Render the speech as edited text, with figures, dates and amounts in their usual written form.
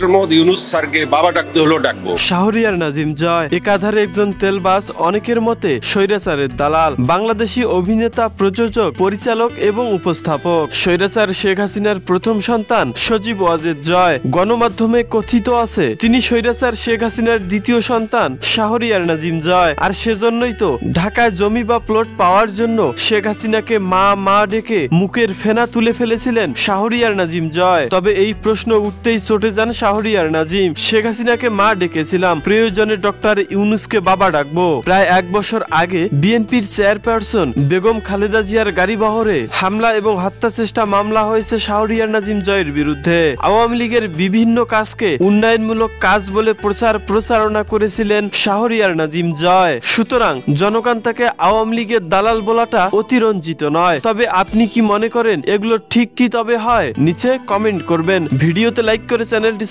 মোহাম্মদ ইউনূস স্যারকে বাবা ডাকতে হলো ডাকবো। শাহরিয়ার নাজিম জয় একাধারে একজন তেলবাজ, অনেকের মতে স্বৈরাচারের দালাল, বাংলাদেশি অভিনেতা, প্রযোজক, পরিচালক এবং উপস্থাপক। স্বৈরাচার শেখ হাসিনার প্রথম সন্তান সজীব ওয়াজেদ জয়। গণমাধ্যমে কথিত আছে তিনি স্বৈরাচার শেখ হাসিনার দ্বিতীয় সন্তান শাহরিয়ার নাজিম জয়। আর সেজন্যই তো ঢাকায় জমি বা প্লট পাওয়ার জন্য শেখ হাসিনাকে মা মা ডেকে মুখের ফেনা তুলে ফেলেছিলেন শাহরিয়ার নাজিম জয়। তবে এই প্রশ্ন উঠতেই চটে যান শাহরিয়ার নাজিম। শেখ হাসিনাকে মা ডেকেছিলাম, প্রয়োজনে ডক্টর ইউনূসকে বাবা ডাকবো। প্রায় 1 বছর আগে বিএনপির চেয়ারপারসন বেগম খালেদা জিয়ার গাড়িবহরে হামলা এবং হত্যা চেষ্টা মামলা হয়েছে শাহরিয়ার নাজিম জয়ের বিরুদ্ধে। আওয়ামী লীগের বিভিন্ন কাজকে উন্নয়নমূলক কাজ বলে প্রচারণা করেছিলেন শাহরিয়ার নাজিম জয়। সুতরাং জনগণ তাকে আওয়ামী লীগের দালাল বলাটা অতিরঞ্জিত নয়। তবে আপনি কি মনে করেন এগুলো ঠিক কি তবে হয়? নিচে কমেন্ট করবেন। ভিডিওতে লাইক করে চ্যানেলটি